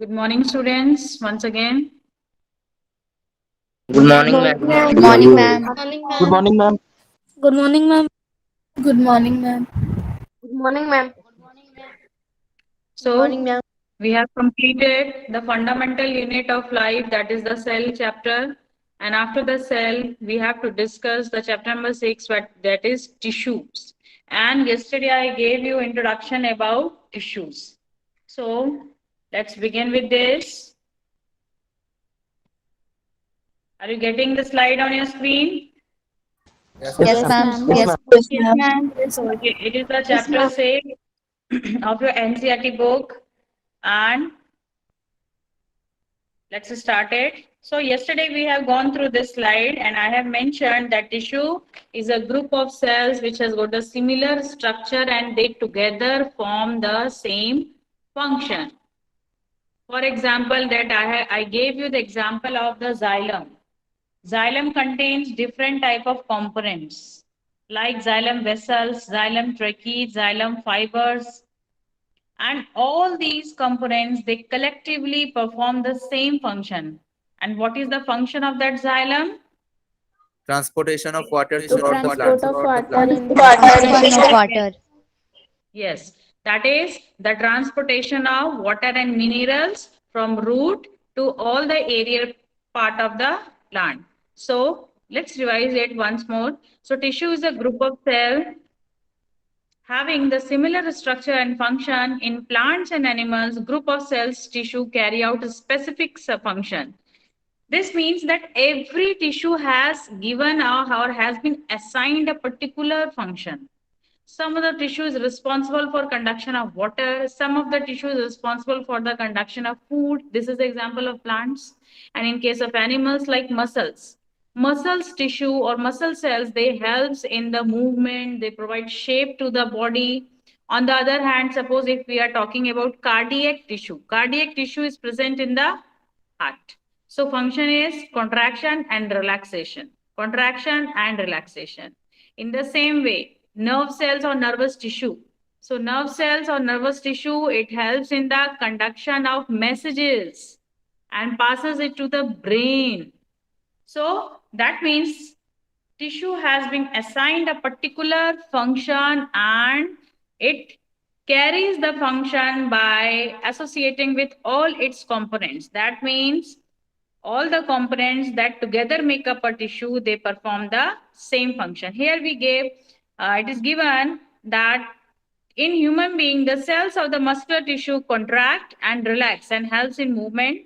Good morning, students. Once again, Good Good morning, morning, ma'am. ma'am. Good morning, ma'am. Morning, Good ma'am. morning, ma'am. Good morning, ma'am. Good morning, ma'am. Good morning, ma'am. Good morning, so ma'am. we have completed the fundamental unit of life, that is the cell chapter. And after the cell, we have to discuss the chapter number 6, that is tissues. And yesterday I gave you introduction about tissues. So let's begin with this. Are you getting the slide on your screen? Yes, Yes, ma'am. ma'am. Yes, Yes. ma'am. Yes, Yes, ma'am. ma'am. So it is the Yes, chapter ma'am. 6 of your NCERT book. And let's start it. So yesterday we have gone through this slide and I have mentioned that tissue is a group of cells which has got a similar structure and they together form the same function. For example, I gave you the example of the xylem. Xylem contains different type of components like xylem vessels, xylem tracheae, xylem fibers, and all these components, they collectively perform the same function. And what is the function of that xylem? Transportation of water To throughout the plant. transport of water in Transportation of water. Yes, that is the transportation of water and minerals from root to all the aerial part of the plant. So let's revise it once more. So tissue is a group of cells having the similar structure and function. In plants and animals, group of cells tissue carry out a specific function. This means that every tissue has given or has been assigned a particular function. Some of the tissue is responsible for conduction of water. Some of the tissue is responsible for the conduction of food. This is the example of plants. And in case of animals like muscles tissue or muscle cells, they helps in the movement. They provide shape to the body. On the other hand, suppose if we are talking about cardiac tissue is present in the heart. So function is contraction and relaxation. Contraction and relaxation. In the same way, nerve cells or nervous tissue. So nerve cells or nervous tissue, it helps in the conduction of messages and passes it to the brain. So that means tissue has been assigned a particular function and it carries the function by associating with all its components. That means all the components that together make up a tissue, they perform the same function. Here we gave, it is given that in human being, the cells of the muscular tissue contract and relax and helps in movement,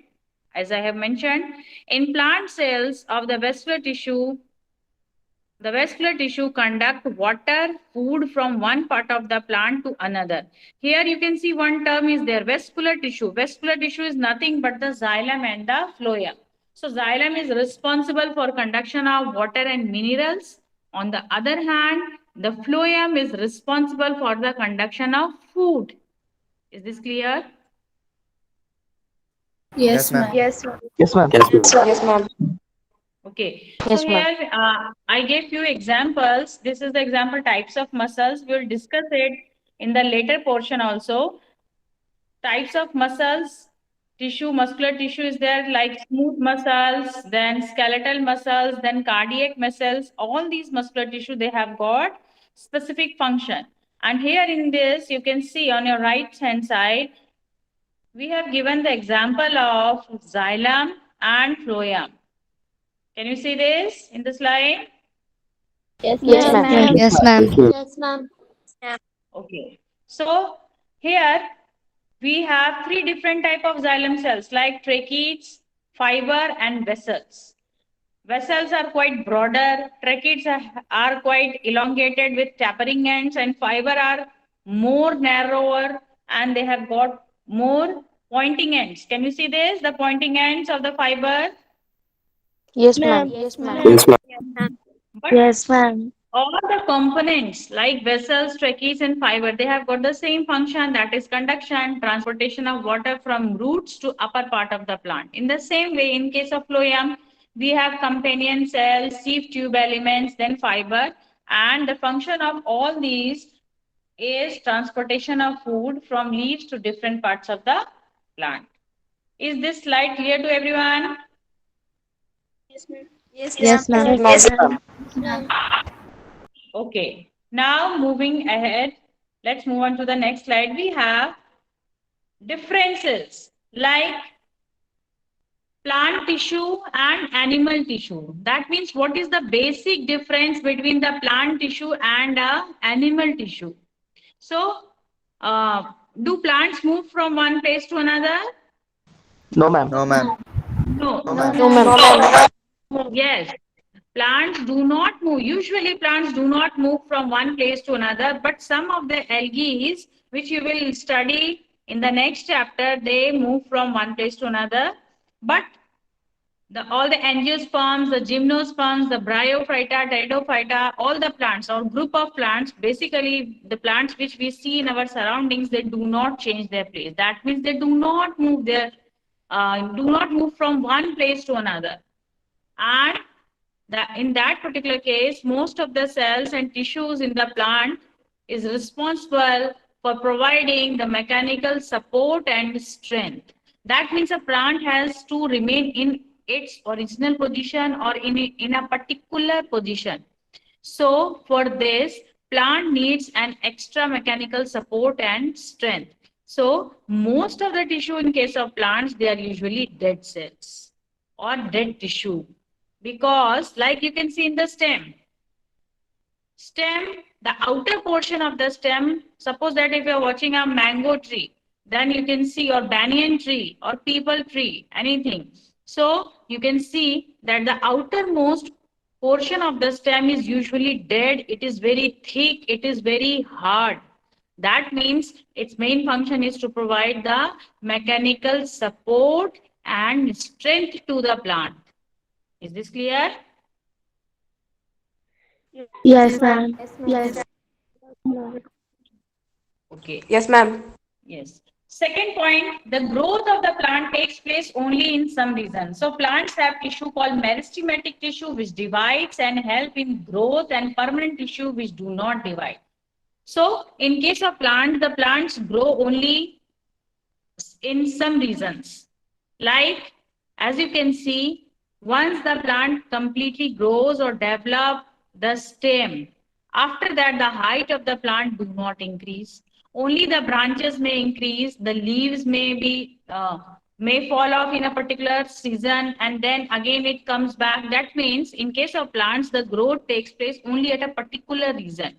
as I have mentioned. In plant cells of the vascular tissue conduct water, food from one part of the plant to another. Here you can see one term is there, vascular tissue. Vascular tissue is nothing but the xylem and the phloem. So xylem is responsible for conduction of water and minerals. On the other hand, the phloem is responsible for the conduction of food. Is this clear? Yes, Yes, ma'am. ma'am. Yes, ma'am. Yes, ma'am. Yes, ma'am. Okay, so Yes, ma'am. here I gave few examples. This is the example types of muscles. We will discuss it in the later portion also. Types of muscles, muscular tissue is there like smooth muscles, then skeletal muscles, then cardiac muscles. All these muscular tissue, they have got specific function. And here in this, you can see on your right hand side, we have given the example of xylem and phloem. Can you see this in the slide? Yes, Yes, ma'am. ma'am. Yes, ma'am. Yes, ma'am. Okay. So here we have three different type of xylem cells like tracheates, fiber, and vessels. Vessels are quite broader, tracheates are quite elongated with tapering ends, and fiber are more narrower and they have got more pointing ends. Can you see this? The pointing ends of the fiber. Yes, ma'am. Yes, ma'am. But Yes, ma'am. all the components like vessels, trachees, and fiber, they have got the same function, that is conduction, transportation of water from roots to upper part of the plant. In the same way, in case of phloem, we have companion cells, sheath tube elements, then fiber, and the function of all these is transportation of food from leaves to different parts of the plant. Is this slide clear to everyone? Yes, ma'am. Yes, ma'am. Yes, ma'am. Okay. Now moving ahead, let's move on to the next slide. We have differences like plant tissue and animal tissue. That means what is the basic difference between the plant tissue and animal tissue? So, do plants move from one place to another? No, ma'am. No, ma'am. No. No, ma'am. No, ma'am. Yes. Plants do not move. Usually, plants do not move from one place to another, but some of the algae, which you will study in the next chapter, they move from one place to another. But all the angiosperms, the gymnosperms, the bryophyta, pteridophyta, all the plants or group of plants, basically the plants which we see in our surroundings, they do not change their place. That means they do not move from one place to another. And in that particular case, most of the cells and tissues in the plant is responsible for providing the mechanical support and strength. That means a plant has to remain in its original position or in a particular position. So for this, plant needs an extra mechanical support and strength. So most of the tissue in case of plants, they are usually dead cells or dead tissue. Because like you can see in the stem, the outer portion of the stem, suppose that if you're watching a mango tree, then you can see, or banyan tree or peepal tree, anything. So you can see that the outermost portion of the stem is usually dead. It is very thick. It is very hard. That means its main function is to provide the mechanical support and strength to the plant. Is this clear? Yes, ma'am. Yes. Okay. Yes, ma'am. Yes. Second point, the growth of the plant takes place only in some region. So plants have tissue called meristematic tissue which divides and help in growth, and permanent tissue which do not divide. So in case of plant, the plants grow only in some regions. Like as you can see, once the plant completely grows or develops the stem, after that the height of the plant do not increase. Only the branches may increase, the leaves may fall off in a particular season, and then again it comes back. That means in case of plants, the growth takes place only at a particular region.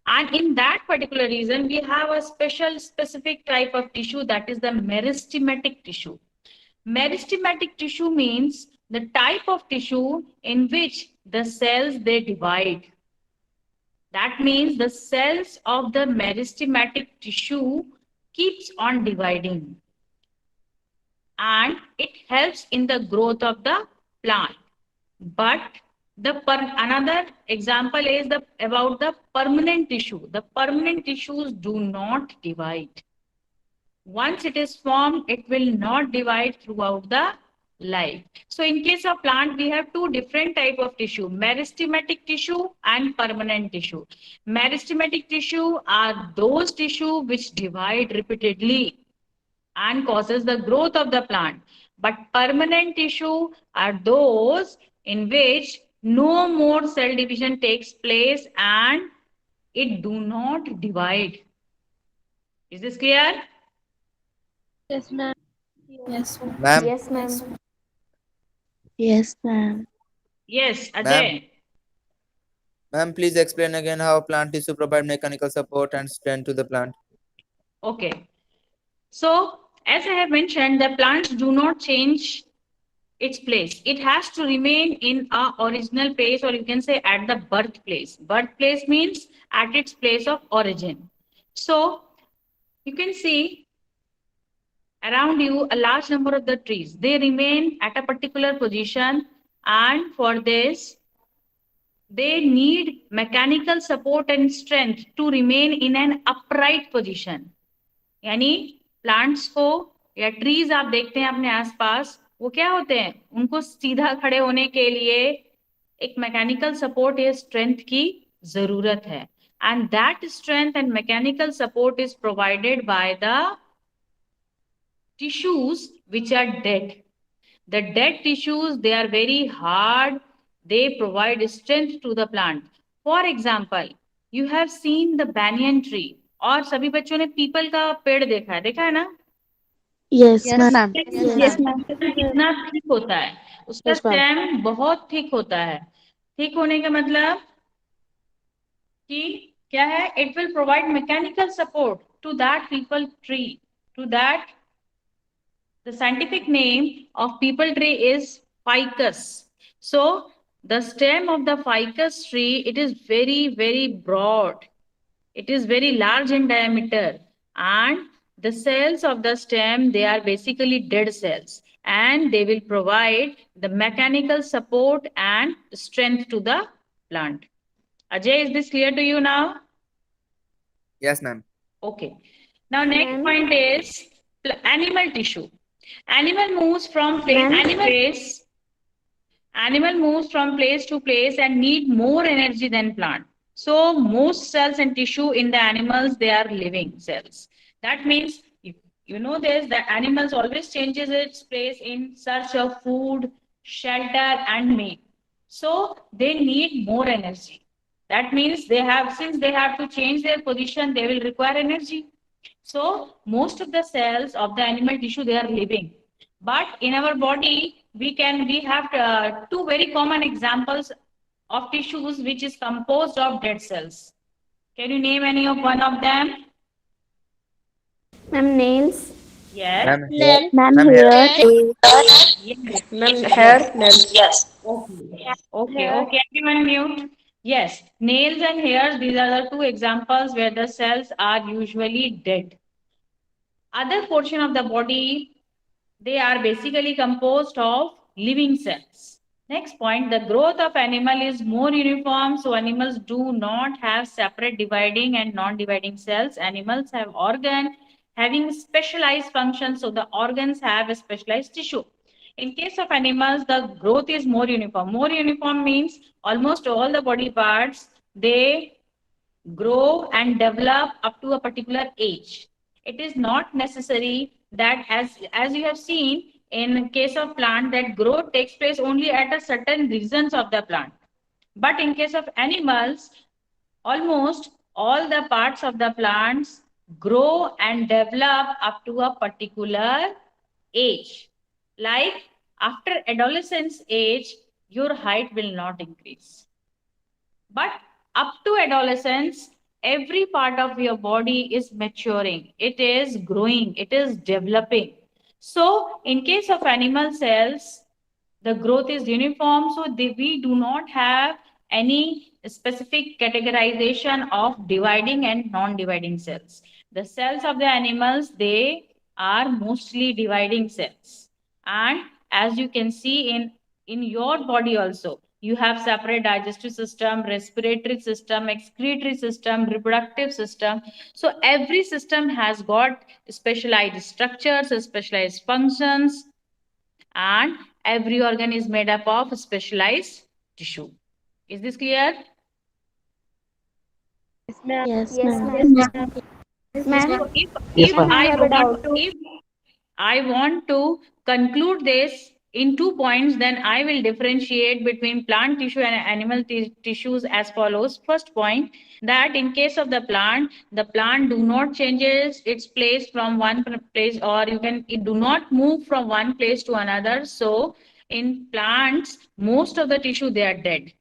And in that particular region, we have a specific type of tissue, that is the meristematic tissue. Meristematic tissue means the type of tissue in which the cells they divide. That means the cells of the meristematic tissue keeps on dividing, and it helps in the growth of the plant. But another example is about the permanent tissue. The permanent tissues do not divide. Once it is formed, it will not divide throughout the life. So in case of plant, we have two different type of tissue, meristematic tissue and permanent tissue. Meristematic tissue are those tissue which divide repeatedly and causes the growth of the plant. But permanent tissue are those in which no more cell division takes place and it do not divide. Is this clear? Yes, ma'am. Yes, ma'am. Ma'am. Yes, ma'am. Yes, ma'am. Yes, Ajay. Ma'am, please explain again how plant tissue provide mechanical support and strength to the plant. Okay. So, as I have mentioned, the plants do not change its place. It has to remain in a original place, or you can say at the birthplace. Birthplace means at its place of origin. So, you can see around you a large number of the trees. They remain at a particular position, and for this, they need mechanical support and strength to remain in an upright position. यानी plants को या trees आप देखते हैं अपने आसपास, वो क्या होते हैं, उनको सीधा खड़े होने के लिए एक मैकेनिकल सपोर्ट या स्ट्रेंथ की जरूरत है, and that strength and mechanical support is provided by the tissues which are dead. The dead tissues, they are very hard. They provide strength to the plant. For example, you have seen the banyan tree. और सभी बच्चों ने people का पेड़ देखा है ना? Yes, Yes, ma'am. ma'am. Yes, ma'am. कितना थिक होता है, उसका Yes, ma'am. स्टेम बहुत थिक होता है. थिक होने का मतलब कि क्या है? It will provide mechanical support to that peepal tree, to that. The scientific name of peepal tree is ficus. So the stem of the ficus tree, it is very, very broad. It is very large in diameter, and the cells of the stem, they are basically dead cells, and they will provide the mechanical support and strength to the plant. Ajay, is this clear to you now? Yes, ma'am. Okay. Now next point is animal tissue. Animal moves from place to place. Animal moves from place to place and need more energy than plant. So most cells and tissue in the animals, they are living cells. That means you know this, that animals always changes its place in search of food, shelter and mate. So they need more energy. That means since they have to change their position, they will require energy. So most of the cells of the animal tissue, they are living. But in our body, we have two very common examples of tissues which is composed of dead cells. Can you name any of one of them? Ma'am, nails. Yes. Ma'am, Ma'am, ma'am, here. Yes. Ma'am, hair, nails. Yes. Okay. Everyone mute. Yes. Nails and hairs, these are the two examples where the cells are usually dead. Other portion of the body, they are basically composed of living cells. Next point, the growth of animal is more uniform. So animals do not have separate dividing and non-dividing cells. Animals have organ having specialized functions. So the organs have a specialized tissue. In case of animals, the growth is more uniform. More uniform means almost all the body parts, they grow and develop up to a particular age. It is not necessary that as you have seen in case of plant, that growth takes place only at a certain regions of the plant. But in case of animals, almost all the parts of the plants grow and develop up to a particular age. Like after adolescence age, your height will not increase. But up to adolescence, every part of your body is maturing, it is growing, it is developing. So, in case of animal cells, the growth is uniform, so we do not have any specific categorization of dividing and non-dividing cells. The cells of the animals, they are mostly dividing cells. And as you can see in your body also, you have separate digestive system, respiratory system, excretory system, reproductive system. So every system has got specialized structures, specialized functions, and every organ is made up of specialized tissue. Is this clear? Yes, Yes, ma'am. ma'am. Ma'am, So Yes, if ma'am. I want to conclude this in 2 points, then I will differentiate between plant tissue and animal tissues as follows. First point, that in case of the plant do not changes its place from one place, or it do not move from one place to another. So in plants, most of the tissue, they are dead.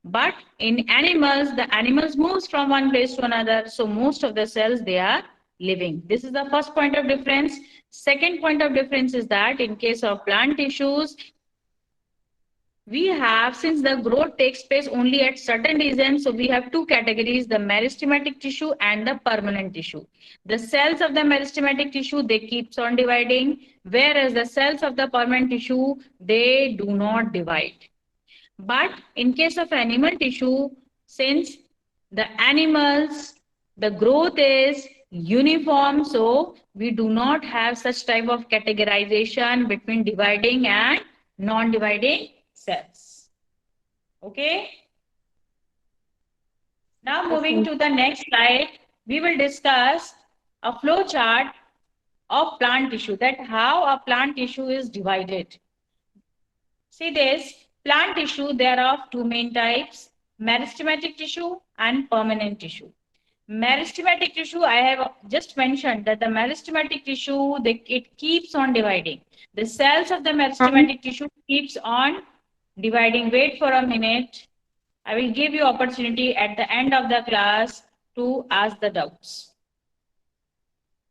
But in animals, the animals moves from one place to another. So most of the cells, they are living. This is the first point of difference. Second point of difference is that in case of plant tissues, we have, since the growth takes place only at certain regions, so we have two categories, the meristematic tissue and the permanent tissue. The cells of the meristematic tissue, they keeps on dividing, whereas the cells of the permanent tissue, they do not divide. But in case of animal tissue, since the animals, the growth is uniform, so we do not have such type of categorization between dividing and non-dividing cells. Okay. Now moving to the next slide, we will discuss a flow chart of plant tissue, that how a plant tissue is divided. See this, plant tissue, there are two main types, meristematic tissue and permanent tissue. Meristematic tissue, I have just mentioned that the meristematic tissue, it keeps on dividing. The cells of the meristematic tissue keeps on dividing. Wait for a minute. I will give you opportunity at the end of the class to ask the doubts.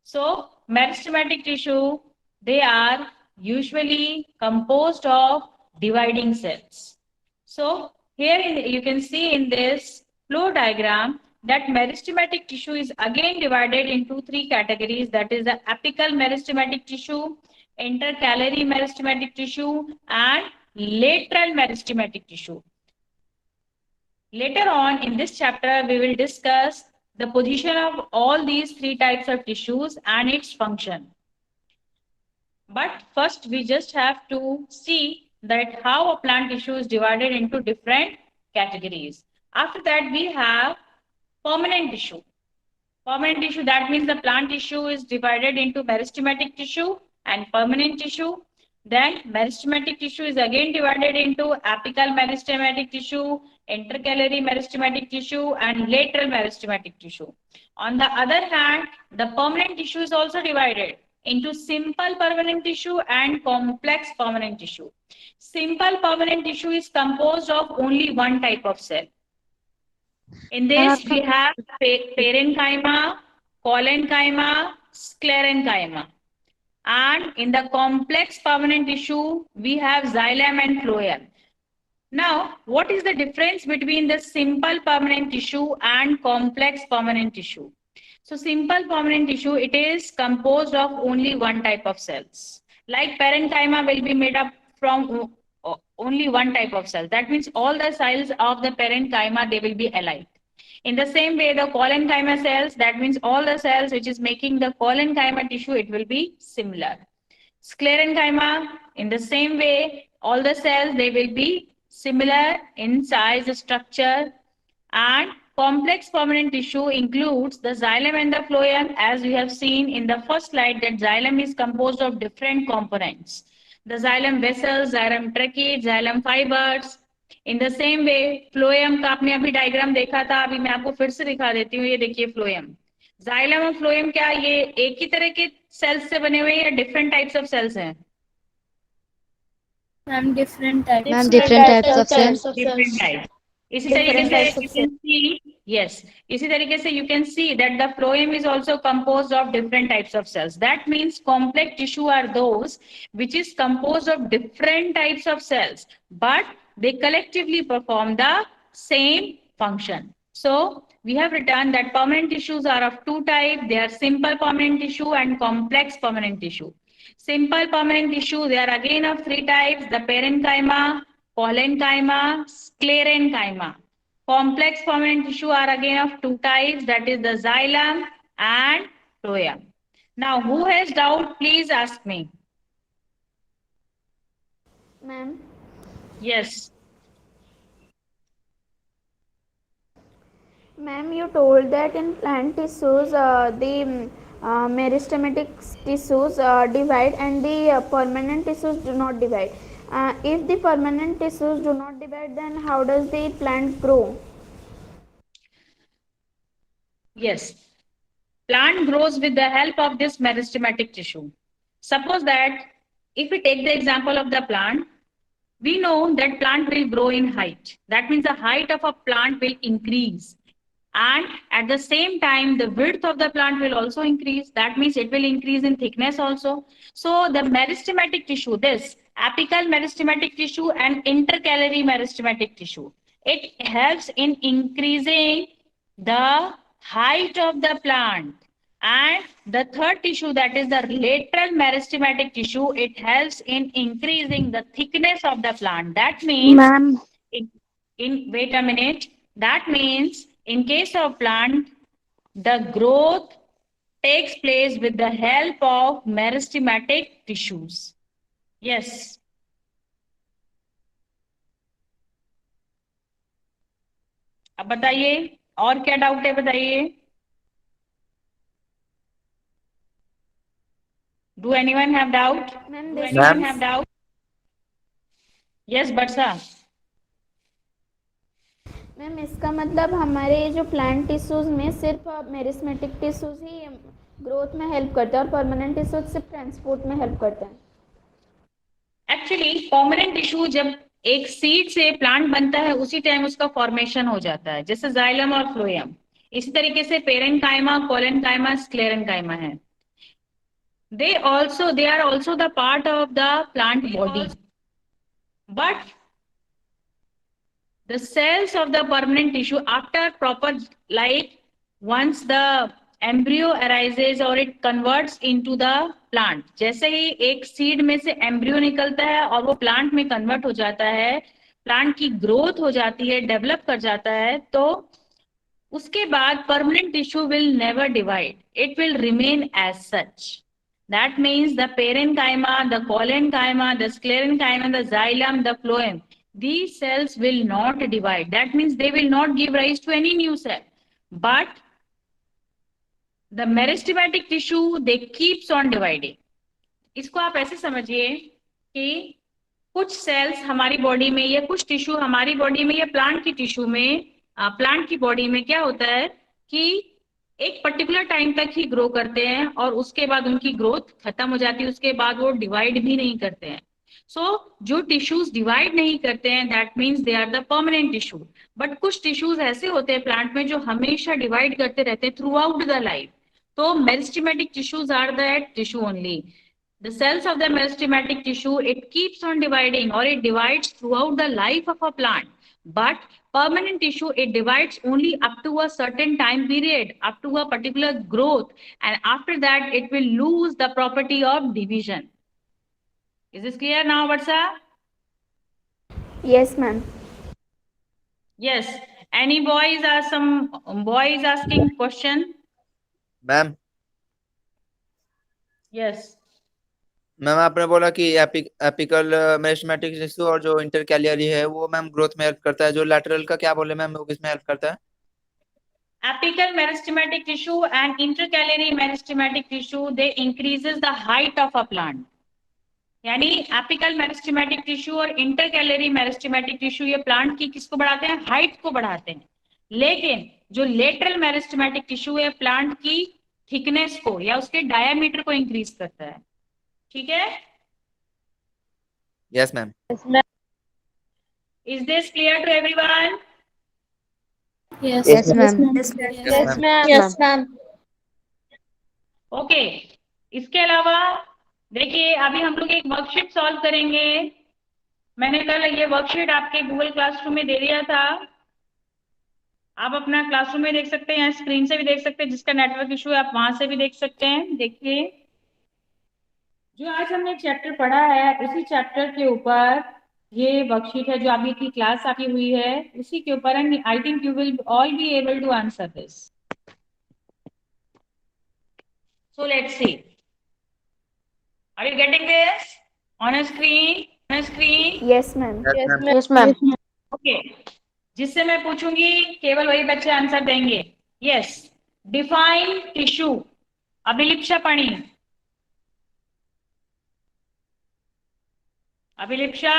So meristematic tissue, they are usually composed of dividing cells. So here you can see in this flow diagram that meristematic tissue is again divided into three categories, that is the apical meristematic tissue, intercalary meristematic tissue and lateral meristematic tissue. Later on in this chapter, we will discuss the position of all these three types of tissues and its function. But first, we just have to see that how a plant tissue is divided into different categories. After that, we have permanent tissue. Permanent tissue, that means the plant tissue is divided into meristematic tissue and permanent tissue. Then meristematic tissue is again divided into apical meristematic tissue, intercalary meristematic tissue, and lateral meristematic tissue. On the other hand, the permanent tissue is also divided into simple permanent tissue and complex permanent tissue. Simple permanent tissue is composed of only one type of cell. In this, we have parenchyma, collenchyma, sclerenchyma. And in the complex permanent tissue, we have xylem and phloem. Now, what is the difference between the simple permanent tissue and complex permanent tissue? So, simple permanent tissue, it is composed of only one type of cells. Like parenchyma will be made up from only one type of cell. That means all the cells of the parenchyma, they will be alike. In the same way, the collenchyma cells, that means all the cells which is making the collenchyma tissue, it will be similar. Sclerenchyma, in the same way, all the cells, they will be similar in size, structure, and complex permanent tissue includes the xylem and the phloem. As we have seen in the first slide, that xylem is composed of different components. The xylem vessels, xylem trachea, xylem fibers. In the same way, phloem का आपने अभी diagram देखा था, अभी मैं आपको फिर से दिखा देती हूँ. ये देखिए phloem. Xylem और phloem क्या ये एक ही तरह के सेल्स से बने हुए हैं या डिफरेंट टाइप्स ऑफ सेल्स हैं? Ma'am, different types. Ma'am, different types of cells. Different types. इसी तरीके से you can see, yes, इसी तरीके से you can see that the phloem is also composed of different types of cells. That means complex tissue are those which is composed of different types of cells, but they collectively perform the same function. So we have written that permanent tissues are of two types. They are simple permanent tissue and complex permanent tissue. Simple permanent tissue, they are again of three types, the parenchyma, collenchyma, sclerenchyma. Complex permanent tissue are again of two types, that is the xylem and phloem. Now, who has doubt, please ask me. Ma'am, Yes. ma'am, you told that in plant tissues, the meristematic tissues divide and the permanent tissues do not divide. If the permanent tissues do not divide, then how does the plant grow? Yes. Plant grows with the help of this meristematic tissue. Suppose that if we take the example of the plant, we know that plant will grow in height. That means the height of a plant will increase. And at the same time, the width of the plant will also increase. That means it will increase in thickness also. So the meristematic tissue, this apical meristematic tissue and intercalary meristematic tissue, it helps in increasing the height of the plant. And the third tissue, that is the lateral meristematic tissue, it helps in increasing the thickness of the plant. That means, Ma'am, wait a minute, that means in case of plant, the growth takes place with the help of meristematic tissues. Yes. अब बताइए और क्या doubt है, बताइए. Do anyone have doubt? Ma'am, Do this anyone Ma'am. have doubt? Yes, Barsa. Ma'am इसका मतलब हमारे जो प्लांट टिश्यूज में सिर्फ मेरिस्मेटिक टिश्यूज ही ग्रोथ में हेल्प करते हैं और परमानेंट टिश्यूज सिर्फ ट्रांसपोर्ट में हेल्प करते हैं. एक्चुअली परमानेंट टिश्यू जब एक सीड से प्लांट बनता है उसी टाइम उसका फॉर्मेशन हो जाता है, जैसे जाइलम और फ्लोएम. इसी तरीके से पेरेन्काइमा, कोलेनकाइमा, स्क्लेरेन्काइमा है. They are also the part of the plant body. But the cells of the permanent tissue after proper, like once the embryo arises or it converts into the plant, जैसे ही एक seed में से embryo निकलता है और वो plant में convert हो जाता है, प्लांट की ग्रोथ हो जाती है, डेवलप कर जाता है, तो उसके बाद permanent tissue will never divide. It will remain as such. That means the parenchyma, the collenchyma, the sclerenchyma, the xylem, the phloem, these cells will not divide. That means they will not give rise to any new cell. But the meristematic tissue, they keeps on dividing. इसको आप ऐसे समझिए कि कुछ sales हमारी body में या कुछ टिश्यू हमारी बॉडी में या प्लांट की टिश्यू में, प्लांट की बॉडी में क्या होता है कि एक पर्टिकुलर टाइम तक ही ग्रो करते हैं और उसके बाद उनकी ग्रोथ खत्म हो जाती है, उसके बाद वो डिवाइड भी नहीं करते हैं. सो जो टिश्यूज डिवाइड नहीं करते हैं that means they are the permanent tissue. But कुछ टिश्यूज ऐसे होते हैं प्लांट में जो हमेशा डिवाइड करते रहते हैं थ्रू आउट द लाइफ. तो meristematic tissues are that tissue only. The cells of the meristematic tissue, it keeps on dividing or it divides throughout the life of a plant. But permanent tissue, it divides only up to a certain time period, up to a particular growth, and after that it will lose the property of division. Is this clear now, Vatsa? Yes, ma'am. Yes. Any boys or some boys asking question? Ma'am. Yes. Ma'am आपने बोला कि apical meristematic tissue और जो इंटरकैलियरी है वो ma'am growth में help करता है. जो लैटरल का क्या बोले मैम, वो किसमें हेल्प करता है? Apical meristematic tissue and intercalary meristematic tissue, they increases the height of a plant. यानी एपिकल मेरिस्टेमेटिक टिश्यू और इंटरकैलरी मेरिस्टेमेटिक टिश्यू ये प्लांट की किसको बढ़ाते हैं? हाइट को बढ़ाते हैं. लेकिन जो लेटरल मेरिस्टेमेटिक टिश्यू है प्लांट की थिकनेस को या उसके डायामीटर को इंक्रीज करता है. ठीक है? Yes ma'am. Is this clear to everyone? Yes. Yes, ma'am. Yes, ma'am. Yes, ma'am. Okay. इसके अलावा देखिए अभी हम लोग एक वर्कशीट सॉल्व करेंगे. मैंने कल ये वर्कशीट आपके गूगल क्लासरूम में दे दिया था. आप अपना क्लासरूम में देख सकते हैं या स्क्रीन से भी देख सकते हैं. जिसका नेटवर्क इशू है आप वहां से भी देख सकते हैं. देखिए जो आज हमने चैप्टर पढ़ा है उसी चैप्टर के ऊपर ये वर्कशीट है जो अभी की क्लास आपकी हुई है उसी के ऊपर. And I think you will all be able to answer this. So let's see. Are you getting this on a screen? On a screen? Yes, ma'am. Yes, ma'am. Okay. जिससे मैं पूछूंगी केवल वही बच्चे आंसर देंगे. Yes. Define tissue. अभिलिप्सा पाणी. Abhilipsa.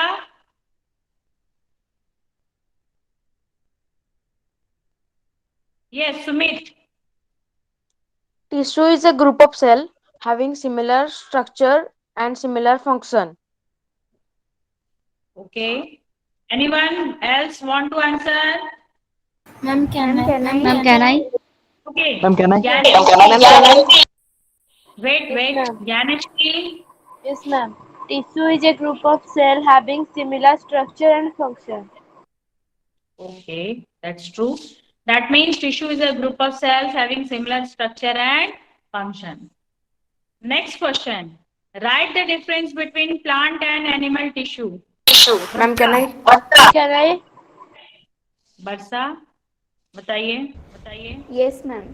Yes, Sumit. Tissue is a group of cell having similar structure and similar function. Okay. Anyone else want to answer? Ma'am, can I? Ma'am, can I? Okay. Ma'am, can I? Gyaneshwari. Wait. Gyaneshwari. Yes, ma'am. Tissue is a group of cells having similar structure and function. Okay, that's true. That means tissue is a group of cells having similar structure and function. Next question. Write the difference between plant and animal tissue. Ma'am, can I? Can I? Barsa, बताइए. Yes, ma'am.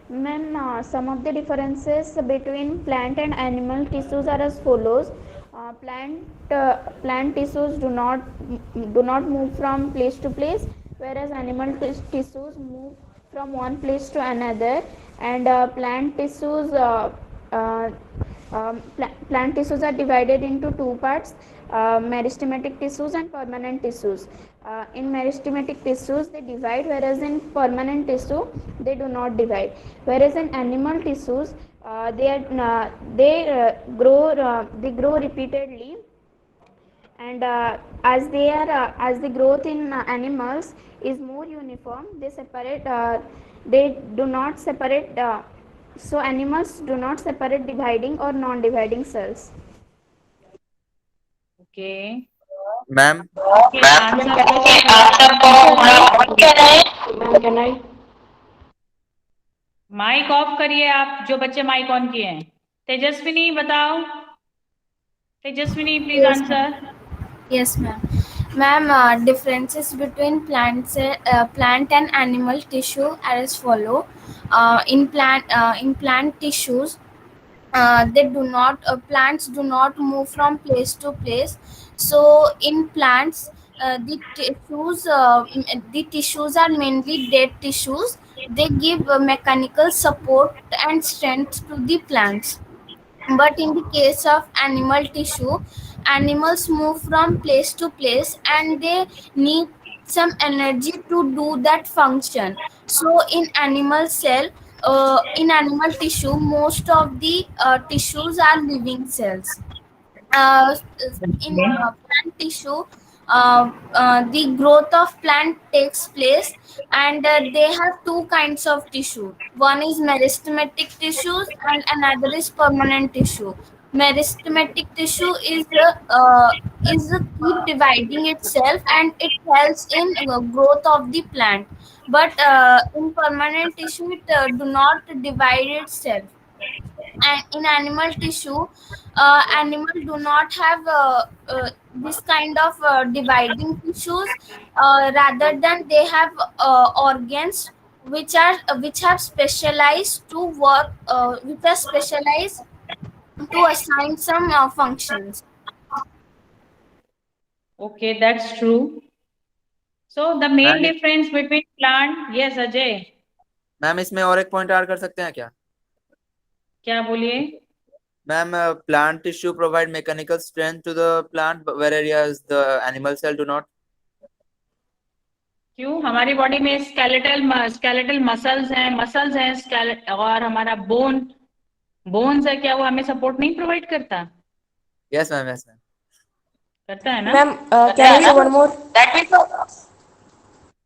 Ma'am, some of the differences between plant and animal tissues are as follows. Plant tissues do not move from place to place, whereas animal tissues move from one place to another. And plant tissues Plant tissues are divided into two parts, meristematic tissues and permanent tissues. In meristematic tissues they divide, whereas in permanent tissue they do not divide. Whereas in animal tissues they grow repeatedly, and as the growth in animals is more uniform, they do not separate, so animals do not separate dividing or non dividing cells. Okay. Ma'am Okay, answer Ma'am, can I? Mic off करिए आप, जो बच्चे mic on किए हैं। तेजस्विनी बताओ, Tejaswini please Yes, answer. Yes, ma'am. Ma'am, differences between plant and animal tissue are as follow. In plant tissues, they do not plants do not move from place to place. So in plants, the tissues are mainly dead tissues. They give mechanical support and strength to the plants. But in the case of animal tissue, animals move from place to place and they need some energy to do that function. So in animal tissue, most of the tissues are living cells. uh, in plant tissue, the growth of plant takes place, and they have two kinds of tissue. One is meristematic tissues and another is permanent tissue. Meristematic tissue is keep dividing itself and it helps in growth of the plant, but in permanent tissue it do not divide itself. And in animal tissue, animal do not have this kind of dividing tissues. Rather than they have organs which have specialized to work, which are specialized to assign some functions. Okay, that's true. So the main ma'am difference between plant, yes Ajay, ma'am इसमें और एक point add कर सकते हैं क्या? क्या बोलिए? Ma'am plant tissue provide mechanical strength to the plant whereas the animal cell do not. क्यों? हमारी बॉडी में स्केलेटल मसल्स हैं और हमारा बोन्स है, क्या वो हमें सपोर्ट नहीं प्रोवाइड करता? Yes ma'am, yes ma'am. करता है ना? Ma'am, can I say one more?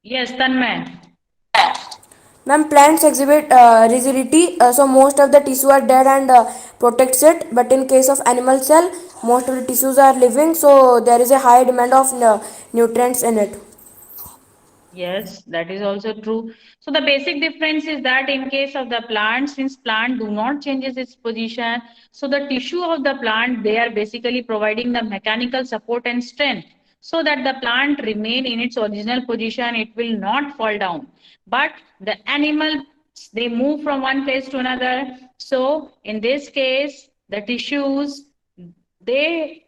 Yes Tanmay. Ma'am, plants exhibit rigidity, so most of the tissue are dead and protects it. But in case of animal cell, most of the tissues are living, so there is a high demand of nutrients in it. Yes, that is also true. So the basic difference is that in case of the plant, since plant do not changes its position, so the tissue of the plant, they are basically providing the mechanical support and strength so that the plant remain in its original position, it will not fall down. But the animal, they move from one place to another. So in this case, the tissues, they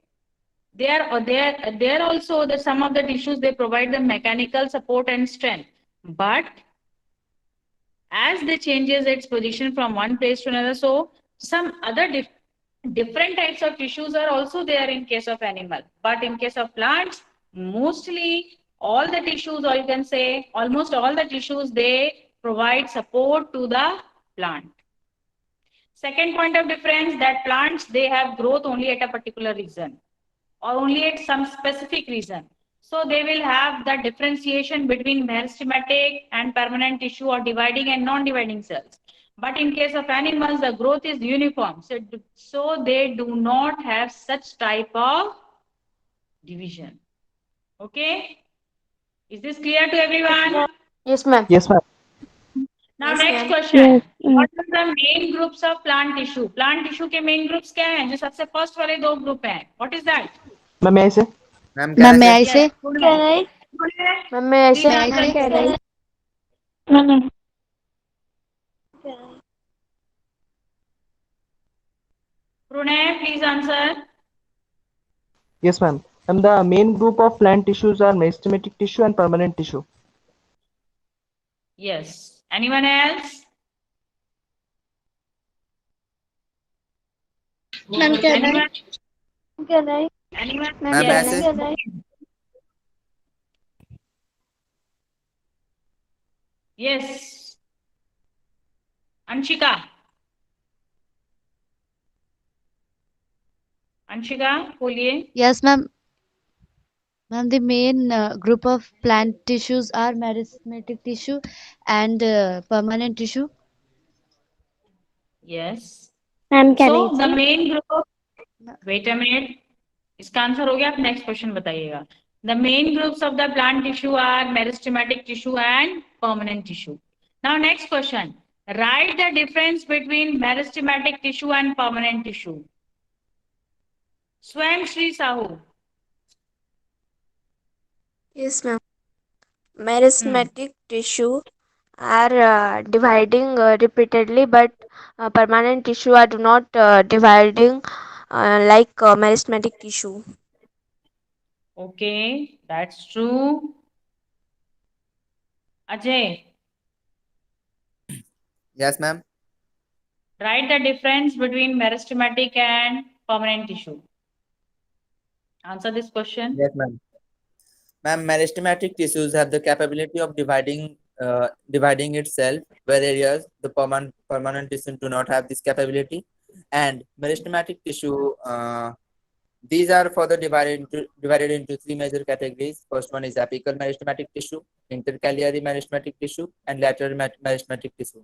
are also the some of the tissues, they provide the mechanical support and strength, but as they changes its position from one place to another, so some other different types of tissues are also there in case of animal, but in case of plants, mostly all the tissues, or you can say almost all the tissues, they provide support to the plant. Second point of difference, that plants, they have growth only at a particular region or only at some specific reason. So they will have the differentiation between meristematic and permanent tissue or dividing and non-dividing cells. But in case of animals, the growth is uniform. So they do not have such type of division. Okay? Is this clear to everyone? Yes, ma'am. Yes, ma'am. Now Yes, next ma'am. question. What are the main groups of plant tissue? Plant tissue के main groups क्या हैं? जो सबसे first वाले दो group हैं. What is that? Ma'am, may I say? Ma'am, Ma'am, can may I I say? say? Can I? Ma'am, may I Please say? answer. Pranay, please answer. Yes, ma'am. And the main group of plant tissues are meristematic tissue and permanent tissue. Yes. Anyone else? Ma'am, can I? Anyone? Can I? Anyone? Ma'am, ma'am Yes. ऐसे Can I? Yes. Anshika. Anshika, बोलिए. Yes, ma'am. Ma'am, the main group of plant tissues are meristematic tissue and permanent tissue. Yes. Ma'am, can So I the say? main group of, wait a minute. इसका answer हो गया, आप next question बताइएगा. The main groups of the plant tissue are meristematic tissue and permanent tissue. Now next question. Write the difference between meristematic tissue and permanent tissue. Swam Shri Sahu. Yes, ma'am. Meristematic tissue are dividing repeatedly, but permanent tissue are do not dividing like meristematic tissue. Okay, that's true. Ajay, yes ma'am. write the difference between meristematic and permanent tissue. Answer this question. Yes, ma'am. Ma'am, meristematic tissues have the capability of dividing itself, whereas the permanent tissue do not have this capability. And meristematic tissue, these are further divided into three major categories. First one is apical meristematic tissue, intercalary meristematic tissue, and lateral meristematic tissue.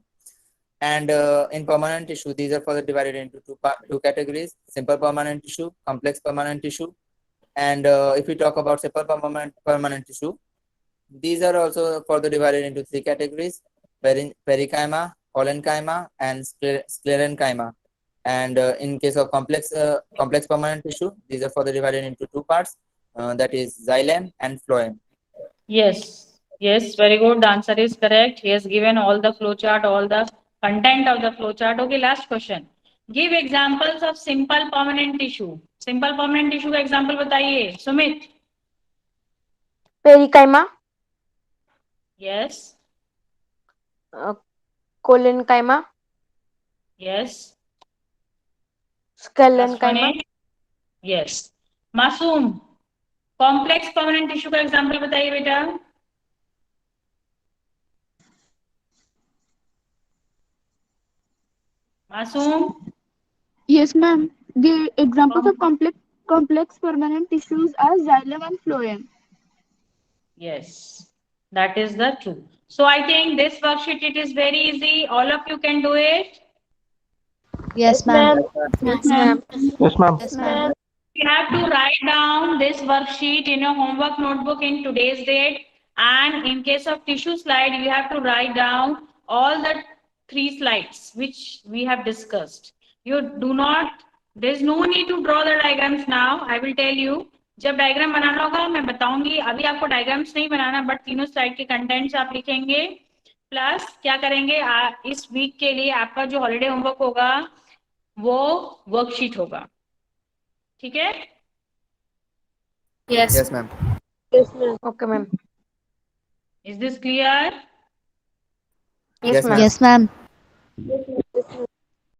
And in permanent tissue, these are further divided into two categories: simple permanent tissue, complex permanent tissue. And if we talk about simple permanent tissue, these are also further divided into three categories: parenchyma, collenchyma, and sclerenchyma. And in case of complex permanent tissue, these are further divided into two parts, that is xylem and phloem. Yes, yes, very good. The answer is correct. He has given all the flowchart, all the content of the flowchart. Okay, last question. Give examples of simple permanent tissue. Simple permanent tissue का example बताइए. Sumit. Parenchyma, Yes, collenchyma, yes. Last one sclerenchyma. is yes. Masoom. Complex permanent tissue का example बताइए बेटा. Masoom. Yes, ma'am. The examples of complex permanent tissues are xylem and phloem. Yes, that is the truth. So I think this worksheet, it is very easy. All of you can do it. Yes, ma'am. Yes, ma'am. Yes, ma'am. Yes, ma'am. You have to write down this worksheet in your homework notebook in today's date. And in case of tissue slide, you have to write down all the 3 slides which we have discussed. You do not, there's no need to draw the diagrams now. I will tell you. जब diagram बनाना होगा मैं बताऊंगी. अभी आपको diagrams नहीं बनाना, but तीनों slide के contents आप लिखेंगे. प्लस क्या करेंगे, इस वीक के लिए आपका जो हॉलीडे होमवर्क होगा वो वर्कशीट होगा. ठीक है. Yes. Yes, ma'am. Yes, ma'am. Okay, ma'am. Is this clear? Yes, ma'am. Yes, ma'am.